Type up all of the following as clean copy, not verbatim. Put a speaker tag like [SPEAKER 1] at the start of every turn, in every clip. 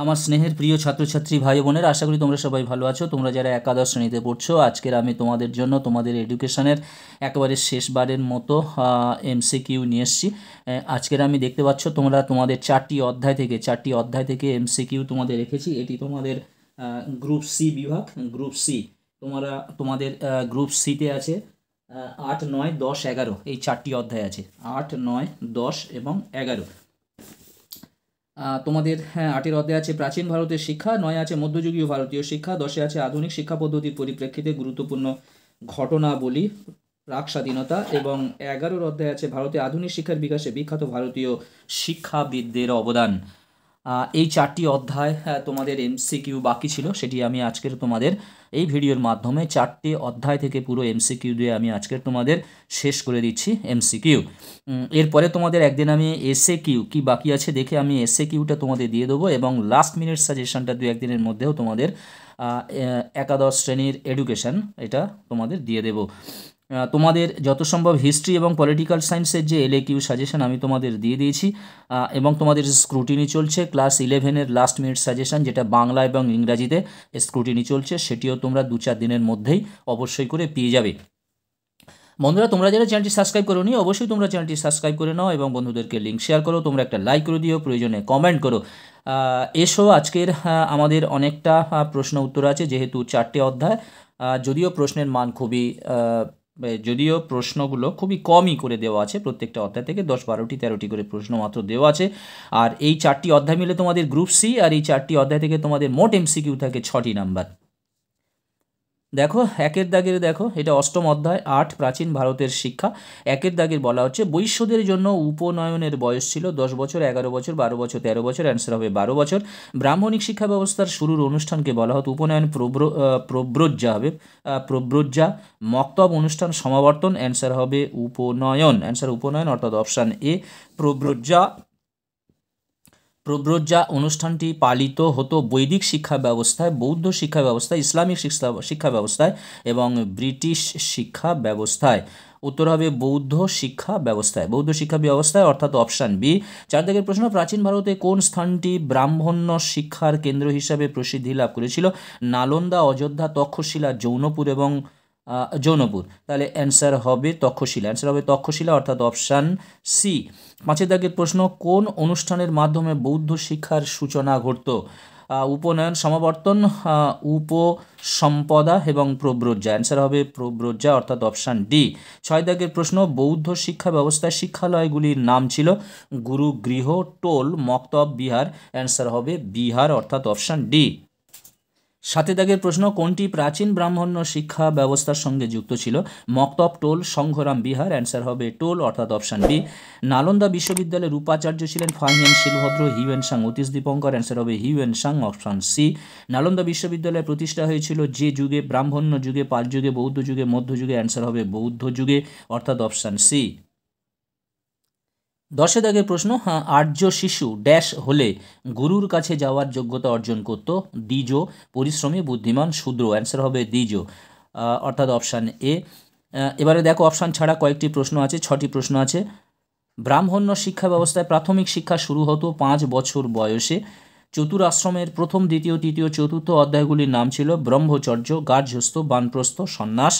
[SPEAKER 1] আমার স্নেহের প্রিয় ছাত্রছাত্রী ভাই বোনেরা, আশা করি তোমরা সবাই ভালো আছো। তোমরা যারা একাদশ শ্রেণীতে পড়ছো, আজকের আমি তোমাদের জন্য তোমাদের এডুকেশনের একেবারে শেষবারের মতো এমসিকিউ নিয়ে এসেছি। আজকের আমি দেখতে পাচ্ছ তোমরা তোমাদের চারটি অধ্যায় থেকে এমসিকিউ তোমাদের রেখেছি। এটি তোমাদের গ্রুপ সি বিভাগ, গ্রুপ সি। তোমাদের গ্রুপ সিতে আছে 8, 9, 10, 11 এই চারটি অধ্যায় আছে। 8, 9, 10 এবং 11। তোমাদের 8-এর অধ্যায় আছে প্রাচীন ভারতের শিক্ষা, 9 আছে মধ্যযুগীয় ভারতীয় শিক্ষা, 10-এ আছে আধুনিক শিক্ষা পদ্ধতির পরিপ্রেক্ষিতে গুরুত্বপূর্ণ ঘটনাবলী, প্রাক স্বাধীনতা, এবং 11-র অধ্যায় আছে ভারতে আধুনিক শিক্ষার বিকাশে বিখ্যাত ভারতীয় শিক্ষাবিদদের অবদান। এই চারটি অধ্যায় তোমাদের এমসিকিউ বাকি ছিল, সেটি আমি আজকের তোমাদের এই ভিডিওর মাধ্যমে 4টে অধ্যায় থেকে পুরো এমসিকিউ দিয়ে আমি আজকের তোমাদের শেষ করে দিচ্ছি এমসিকিউ। এরপরে তোমাদের একদিন আমি এসএ কিউ কি বাকি আছে দেখে আমি এসএ কিউটা তোমাদের দিয়ে দেবো, এবং লাস্ট মিনিট সাজেশনটা 2-1 দিনের মধ্যেও তোমাদের একাদশ শ্রেণীর এডুকেশন এটা তোমাদের দিয়ে দেবো। তোমাদের যত সম্ভব হিস্ট্রি এবং পলিটিক্যাল সায়েন্সের যে এলএকিউ সাজেশন আমি তোমাদের দিয়ে দিয়েছি, এবং তোমাদের স্ক্রুটিনি চলছে ক্লাস 11-এর লাস্ট মিনিট সাজেশন, যেটা বাংলা এবং ইংরাজিতে স্ক্রুটিনি চলছে, সেটিও তোমরা 2-4 দিনের মধ্যেই অবশ্যই করে পেয়ে যাবে। বন্ধুরা, তোমরা যারা চ্যানেলটি সাবস্ক্রাইব করোনি, অবশ্যই তোমরা চ্যানেলটি সাবস্ক্রাইব করে নাও এবং বন্ধুদেরকে লিঙ্ক শেয়ার করো। তোমরা একটা লাইক করে দিও, প্রয়োজনে কমেন্ট করো। এসো, আজকের আমাদের অনেকটা প্রশ্ন উত্তর আছে, যেহেতু 4টে অধ্যায়। যদিও প্রশ্নগুলো খুবই কমই করে দেওয়া আছে, প্রত্যেকটা অধ্যায় থেকে 10, 12টি, 13টি করে প্রশ্ন মাত্র দেওয়া আছে। আর এই 4টি অধ্যায় মিলে তোমাদের গ্রুপ সি, আর এই 4টি অধ্যায় থেকে তোমাদের মোট এমসিকিউ থাকে 6টি নাম্বার। দেখো, 1-এর দাগের দেখো, এটা 8ম অধ্যায়, 8 প্রাচীন ভারতের শিক্ষা। 1-এর দাগের বলা হচ্ছে বৈশ্যদের জন্য উপনয়নের বয়স ছিল 10 বছর, 11 বছর, 12 বছর, 13 বছর। অ্যান্সার হবে 12 বছর। ব্রাহ্মণিক শিক্ষা ব্যবস্থার শুরুর অনুষ্ঠানকে বলা হতো উপনয়ন, প্রব্রজ্জা, মক্তব, অনুষ্ঠান, সমাবর্তন। অ্যান্সার হবে উপনয়ন। অ্যান্সার উপনয়ন, অর্থাৎ অপশান এ প্রব্রজ্জা অনুষ্ঠানটি পালিত হতো বৈদিক শিক্ষা ব্যবস্থায়, বৌদ্ধ শিক্ষা ব্যবস্থায়, ইসলামিক শিক্ষা ব্যবস্থায় এবং ব্রিটিশ শিক্ষা ব্যবস্থায়। উত্তর হবে বৌদ্ধ শিক্ষা ব্যবস্থায়, অর্থাৎ অপশান বি। 4 দাগের প্রশ্ন, প্রাচীন ভারতে কোন স্থানটি ব্রাহ্মণ্য শিক্ষার কেন্দ্র হিসাবে প্রসিদ্ধি লাভ করেছিল? নালন্দা, অযোধ্যা, তক্ষশিলা, জৌনপুর। তাহলে অ্যান্সার হবে তক্ষশিলা, অর্থাৎ অপশান সি। 5 দাগের প্রশ্ন, কোন অনুষ্ঠানের মাধ্যমে বৌদ্ধ শিক্ষার সূচনা ঘটত? উপনয়ন, সমাবর্তন, উপসম্পদা এবং প্রব্রজ্জা। অ্যান্সার হবে প্রব্রজ্জা, অর্থাৎ অপশান ডি। 6 দাগের প্রশ্ন, বৌদ্ধ শিক্ষা ব্যবস্থায় শিক্ষালয়গুলির নাম ছিল গুরুগৃহ, টোল, মক্তব, বিহার। অ্যান্সার হবে বিহার, অর্থাৎ অপশান ডি। 7 দাগের প্রশ্ন, কোনটি প্রাচীন ব্রাহ্মণ্য শিক্ষা ব্যবস্থার সঙ্গে যুক্ত ছিল? মক্তব, টোল, সংঘরাম, বিহার। অ্যান্সার হবে টোল, অর্থাৎ অপশান বি। নালন্দা বিশ্ববিদ্যালয়ের উপাচার্য ছিলেন Fahien Shilabhadra, Hiuen Tsang, Atish Dipankar. Answer হবে Hiuen Tsang, option C. Nalanda বিশ্ববিদ্যালয় প্রতিষ্ঠা হয়েছিল যে যুগে? ব্রাহ্মণ্য যুগে, পাল যুগে, বৌদ্ধ যুগে, মধ্যযুগে। অ্যান্সার হবে বৌদ্ধ যুগে, অর্থাৎ অপশান সি। 10 দাগের প্রশ্ন, আর্য শিশু ড্যাশ হলে গুরুর কাছে যাওয়ার যোগ্যতা অর্জন করত? দ্বিজ, পরিশ্রমী, বুদ্ধিমান, শূদ্র। অ্যান্সার হবে দ্বিজ, অর্থাৎ অপশান এ। এবারে দেখো, অপশান ছাড়া কয়েকটি প্রশ্ন আছে, 6টি প্রশ্ন আছে। ব্রাহ্মণ্য শিক্ষা ব্যবস্থায় প্রাথমিক শিক্ষা শুরু হতো 5 বছর বয়সে। চতুরাশ্রমের প্রথম, দ্বিতীয়, তৃতীয়, চতুর্থ অধ্যায়গুলির নাম ছিল ব্রহ্মচর্য, গার্হস্থ্য, বানপ্রস্থ, সন্ন্যাস।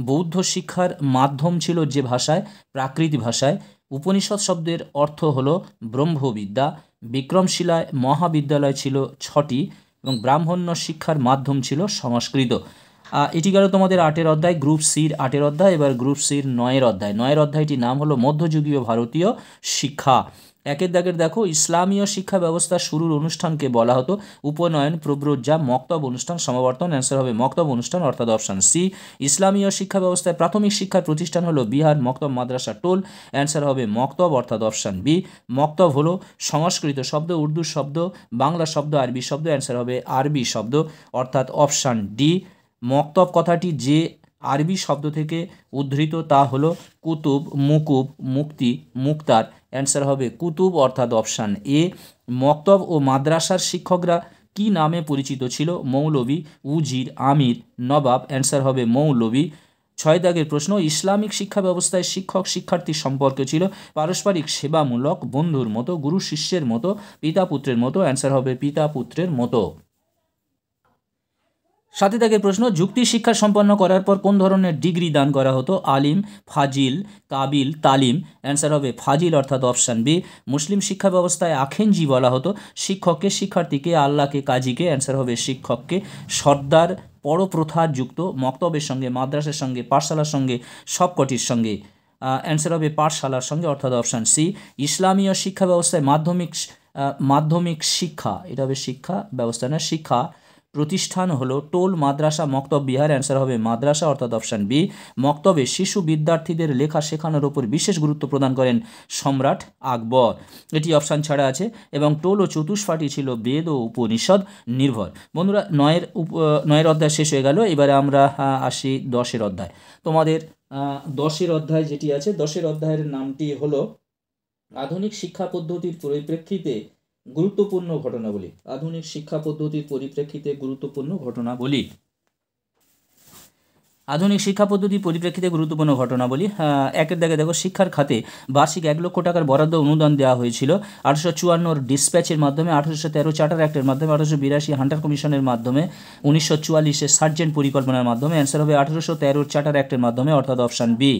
[SPEAKER 1] বৌদ্ধ শিক্ষার মাধ্যম ছিল যে ভাষায়? প্রাকৃত ভাষায়। উপনিষদ শব্দের অর্থ হল ব্রহ্মবিদ্যা। বিক্রমশিলায় মহাবিদ্যালয় ছিল 6টি এবং ব্রাহ্মণ্য শিক্ষার মাধ্যম ছিল সংস্কৃত। এটি গেল তোমাদের 8-এর অধ্যায়, গ্রুপ সির 8-এর অধ্যায়। এবার গ্রুপ সির 9-এর অধ্যায়। 9-এর অধ্যায়টির নাম হলো মধ্যযুগীয় ভারতীয় শিক্ষা। 1-এর দাগের দেখো, ইসলামীয় শিক্ষা ব্যবস্থার শুরুর অনুষ্ঠানকে বলা হতো উপনয়ন, প্রব্রজ্জা, মক্তব, অনুষ্ঠান, সমাবর্তন। অ্যান্সার হবে মক্তব অনুষ্ঠান, অর্থাৎ অপশান সি। ইসলামীয় শিক্ষা ব্যবস্থায় প্রাথমিক শিক্ষার প্রতিষ্ঠান হলো বিহার, মক্তব, মাদ্রাসা, টোল। অ্যান্সার হবে মক্তব, অর্থাৎ অপশান বি। মক্তব হলো সংস্কৃত শব্দ, উর্দু শব্দ, বাংলা শব্দ, আরবি শব্দ। অ্যান্সার হবে আরবি শব্দ, অর্থাৎ অপশান ডি। মক্তব কথাটি যে আরবি শব্দ থেকে উদ্ধৃত তা হলো কুতুব, মুকুব, মুক্তি, মুক্তার। অ্যান্সার হবে কুতুব, অর্থাৎ অপশান এ। মক্তব ও মাদ্রাসার শিক্ষকরা কি নামে পরিচিত ছিল? মৌলভী, উজির, আমির, নবাব। অ্যান্সার হবে মৌলভী। ছয় দাগের প্রশ্ন, ইসলামিক শিক্ষা ব্যবস্থায় শিক্ষক শিক্ষার্থীর সম্পর্ক ছিল পারস্পরিক সেবামূলক, বন্ধুর মতো, গুরু শিষ্যের মতো, পিতা পুত্রের মতো। অ্যান্সার হবে পিতা পুত্রের মতো। 7 দাগের প্রশ্ন, যুক্তি শিক্ষা সম্পন্ন করার পর কোন ধরনের ডিগ্রি দান করা হতো? আলিম, ফাজিল, কাবিল, তালিম। অ্যান্সার হবে ফাজিল অর্থাৎ অপশান বি। মুসলিম শিক্ষা ব্যবস্থায় আখেনজি বলা হতো শিক্ষককে, শিক্ষার্থীকে, আল্লাহকে, কাজীকে। অ্যান্সার হবে শিক্ষককে। সর্দার পরপ্রথা যুক্ত মক্তবের সঙ্গে, মাদ্রাসার সঙ্গে, পাঠশালার সঙ্গে, সবকটির সঙ্গে। অ্যান্সার হবে পাঠশালার সঙ্গে অর্থাৎ অপশান সি। ইসলামীয় শিক্ষা ব্যবস্থায় মাধ্যমিক শিক্ষা, এটা হবে শিক্ষা ব্যবস্থা না, শিক্ষা প্রতিষ্ঠান হলো টোল, মাদ্রাসা, মক্তব, বিহার। অ্যান্সার হবে মাদ্রাসা অর্থাৎ অপশান বি। মক্তবে শিশু বিদ্যার্থীদের লেখা শেখানোর ওপর বিশেষ গুরুত্ব প্রদান করেন সম্রাট আকবর। এটি অপশান ছাড়া আছে। এবং টোল ও চতুষ্পাঠী ছিল বেদ ও উপনিষদ নির্ভর। বন্ধুরা, 9 অধ্যায় শেষ হয়ে গেল। এবারে আমরা আসি 10 অধ্যায়। তোমাদের 10 অধ্যায় যেটি আছে, 10 অধ্যায়ের নামটি হলো আধুনিক শিক্ষা পদ্ধতির পরিপ্রেক্ষিতে গুরুত্বপূর্ণ ঘটনাবলী। আধুনিক শিক্ষা পদ্ধতির পরিপ্রেক্ষিতে গুরুত্বপূর্ণ ঘটনাবলী। আধুনিক শিক্ষা পদ্ধতির পরিপ্রেক্ষিতে গুরুত্বপূর্ণ ঘটনাবলী। একের দাগে দেখো, শিক্ষার খাতে বার্ষিক 1 লক্ষ টাকার বরাদ্দ অনুদান দেওয়া হয়েছিল 1854 ডিসপ্যাচের মাধ্যমে, 1813 চার্টার অ্যাক্টের মাধ্যমে, 1882 হান্টার কমিশনের মাধ্যমে, 1944 সার্জেন্ট পরিকল্পনার মাধ্যমে। অ্যান্সার হবে 1813 চার্টার অ্যাক্টের মাধ্যমে অর্থাৎ অপশান বি।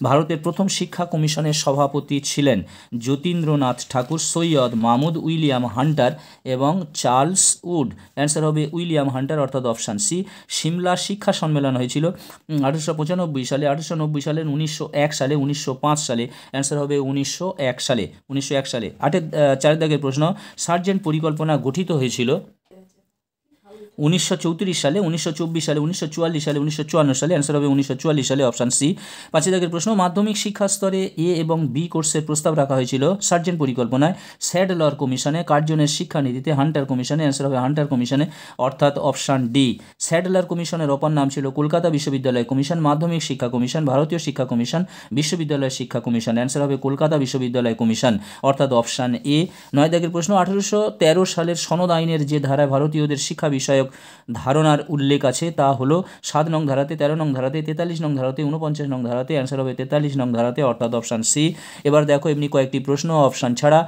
[SPEAKER 1] ভারতের প্রথম শিক্ষা কমিশনের সভাপতি ছিলেন যতীন্দ্রনাথ ঠাকুর, সৈয়দ মাহমুদ, উইলিয়াম হান্টার এবং চার্লস উড। অ্যান্সার হবে উইলিয়াম হান্টার অর্থাৎ অপশান সি। সিমলা শিক্ষা সম্মেলন হয়েছিল 1895 সালে, 1890 সালে, 1901 সালে, 1905 সালে। অ্যান্সার হবে 1901 সালে। 1901 সালে। 4 দাগের প্রশ্ন, সার্জেন্ট পরিকল্পনা গঠিত হয়েছিল 1934 সালে, 1924 সালে, 1944 সালে, 1954 সালে। অ্যান্সার হবে 1944 সালে অপশান সি। 5 দাগের প্রশ্ন, মাধ্যমিক শিক্ষা স্তরে এ এবং বি কোর্সের প্রস্তাব রাখা হয়েছিল সার্জেন্ট পরিকল্পনায় স্যাডলার কমিশনে, কার্জনের শিক্ষানীতিতে, হান্টার কমিশনে। অ্যান্সার হবে হান্টার কমিশনে অর্থাৎ অপশান ডি। স্যাডলার কমিশনের অপর নাম ছিল কলকাতা বিশ্ববিদ্যালয় কমিশন, মাধ্যমিক শিক্ষা কমিশন, ভারতীয় শিক্ষা কমিশন, বিশ্ববিদ্যালয় শিক্ষা কমিশন। অ্যান্সার হবে কলকাতা বিশ্ববিদ্যালয় কমিশন অর্থাৎ অপশান এ। 9 দাগের প্রশ্ন, 1813 সালের সনদ আইনের যে ধারায় ভারতীয়দের শিক্ষা বিষয়ক ধারণার উল্লেখ আছে তা হলো 7 নং ধারাতে, 13 নং ধারাতে, 43 নং ধারাতে, 49 নং ধারাতে। অ্যান্সার হবে 43 নং ধারাতে অর্থাৎ অপশান সি। এবার দেখো এমনি কয়েকটি প্রশ্ন অপশান ছাড়া।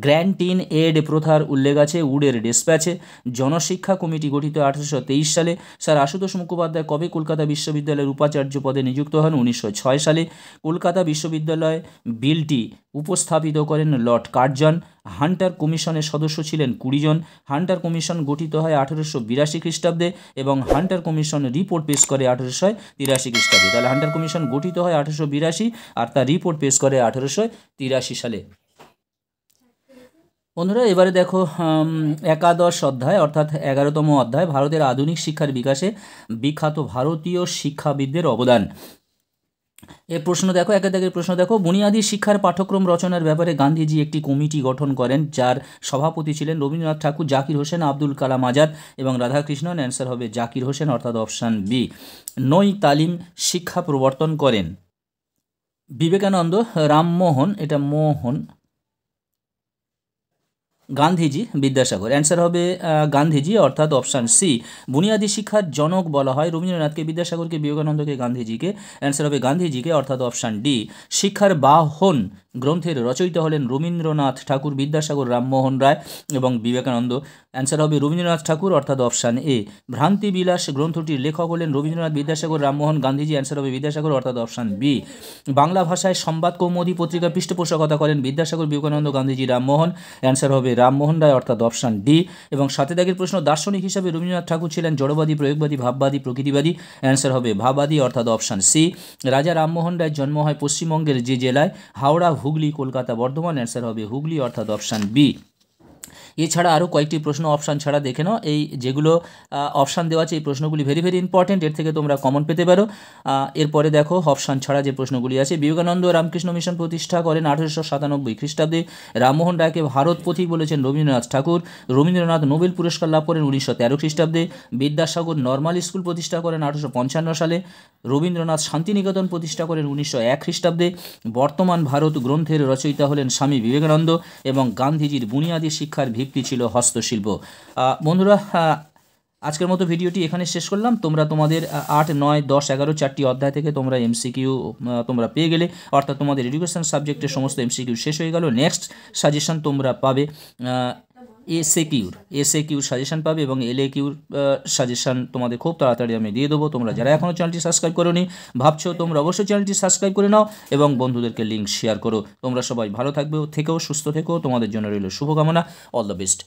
[SPEAKER 1] গ্র্যান্ট ইন এড প্রথার উল্লেখ আছে উডের ডিসপ্যাচে। জনশিক্ষা কমিটি গঠিত 1823 সালে। স্যার আশুতোষ মুখোপাধ্যায় কবে কলকাতা বিশ্ববিদ্যালয়ের উপাচার্য পদে নিযুক্ত হন? 1906 সালে। কলকাতা বিশ্ববিদ্যালয় বিলটি উপস্থাপিত করেন লর্ড কার্জন। হান্টার কমিশনের সদস্য ছিলেন 20 জন। হান্টার কমিশন গঠিত হয় 1882 খ্রিস্টাব্দে এবং হান্টার কমিশন রিপোর্ট পেশ করে 1883 খ্রিস্টাব্দে। তাহলে হান্টার কমিশন গঠিত হয় 1882 আর তার রিপোর্ট পেশ করে 1883 সালে। বন্ধুরা, এবারে দেখো 11 অধ্যায় অর্থাৎ 11তম অধ্যায়, ভারতের আধুনিক শিক্ষার বিকাশে বিখ্যাত ভারতীয় শিক্ষাবিদদের অবদান। এর প্রশ্ন দেখো, 1 দাগের প্রশ্ন দেখো, বুনিয়াদী শিক্ষার পাঠ্যক্রম রচনার ব্যাপারে গান্ধীজি একটি কমিটি গঠন করেন যার সভাপতি ছিলেন রবীন্দ্রনাথ ঠাকুর, জাকির হোসেন, আব্দুল কালাম আজাদ এবং রাধাকৃষ্ণন। অ্যান্সার হবে জাকির হোসেন অর্থাৎ অপশান বি। নই তালিম শিক্ষা প্রবর্তন করেন বিবেকানন্দ, রামমোহন, এটা মোহন, গান্ধীজি, বিদ্যাসাগর। অ্যান্সার হবে গান্ধীজি অর্থাৎ অপশান সি। বুনিয়াদী শিক্ষার জনক বলা হয় রবীন্দ্রনাথকে, বিদ্যাসাগরকে, বিবেকানন্দকে, গান্ধীজিকে। অ্যান্সার হবে গান্ধীজিকে অর্থাৎ অপশান ডি। শিক্ষার বাহন গ্রন্থের রচয়িতা হলেন রবীন্দ্রনাথ ঠাকুর, বিদ্যাসাগর, রামমোহন রায় এবং বিবেকানন্দ। অ্যান্সার হবে রবীন্দ্রনাথ ঠাকুর অর্থাৎ অপশান এ। ভ্রান্তিবিলাস গ্রন্থটির লেখক হলেন রবীন্দ্রনাথ, বিদ্যাসাগর, রামমোহন, গান্ধীজি। অ্যান্সার হবে বিদ্যাসাগর অর্থাৎ অপশান বি। বাংলা ভাষায় সংবাদ কৌমুদী পত্রিকার পৃষ্ঠপোষকতা করেন বিদ্যাসাগর, বিবেকানন্দ, গান্ধীজি, রামমোহন। অ্যান্সার হবে রামমোহন রায় অর্থাৎ অপশান ডি। এবং 7 দাগের প্রশ্ন, দার্শনিক হিসাবে রবীন্দ্রনাথ ঠাকুর ছিলেন জড়বাদী, প্রয়োগবাদী, ভাববাদী, প্রকৃতিবাদী। অ্যান্সার হবে ভাববাদী অর্থাৎ অপশান সি। রাজা রামমোহন রায়ের জন্ম হয় পশ্চিমবঙ্গের যে জেলায়? হাওড়া, হুগলি, কলকাতা, বর্ধমান। অ্যান্সার হবে হুগলি অর্থাৎ অপশান বি। এছাড়া আরও কয়েকটি প্রশ্ন অপশান ছাড়া দেখে নাও। এই যেগুলো অপশান দেওয়া আছে এই প্রশ্নগুলি ভেরি ভেরি ইম্পর্টেন্ট, এর থেকে তোমরা কমন পেতে পারো। এরপরে দেখো অপশান ছাড়া যে প্রশ্নগুলি আছে। বিবেকানন্দ রামকৃষ্ণ মিশন প্রতিষ্ঠা করেন 1897 খ্রিস্টাব্দে। রামমোহন রায়কে ভারত পথিক বলেছেন রবীন্দ্রনাথ ঠাকুর। রবীন্দ্রনাথ নোবেল পুরস্কার লাভ করেন 1913 খ্রিস্টাব্দে। বিদ্যাসাগর নর্মাল স্কুল প্রতিষ্ঠা করেন 1855 সালে। রবীন্দ্রনাথ শান্তিনিকেতন প্রতিষ্ঠা করেন 1901 খ্রিস্টাব্দে। বর্তমান ভারত গ্রন্থের রচয়িতা হলেন স্বামী বিবেকানন্দ এবং গান্ধীজির বুনিয়াদী শিক্ষার ভিত্তি ছিল হস্তশিল্প। বন্ধুরা, আজকের মতো ভিডিওটি এখানে শেষ করলাম। তোমরা তোমাদের 8, 9, 10, 11 চারটি অধ্যায় থেকে তোমরা এমসিকিউ তোমরা পেয়ে গেলে, অর্থাৎ তোমাদের এডুকেশন সাবজেক্টের সমস্ত এমসিকিউ শেষ হয়ে গেল। নেক্সট সাজেশন তোমরা পাবে এসএকিউর সাজেশন পাবে, এবং এলএকিউর সাজেশন তোমাদের খুব তাড়াতাড়ি আমি দিয়ে দেবো। তোমরা যারা এখনও চ্যানেলটি সাবস্ক্রাইব করোনি ভাবছো, তোমরা অবশ্যই চ্যানেলটি সাবস্ক্রাইব করে নাও এবং বন্ধুদেরকে লিঙ্ক শেয়ার করো। তোমরা সবাই ভালো থাকবে, থেকেও সুস্থ থেকো, তোমাদের জন্য রইল শুভকামনা। All the best.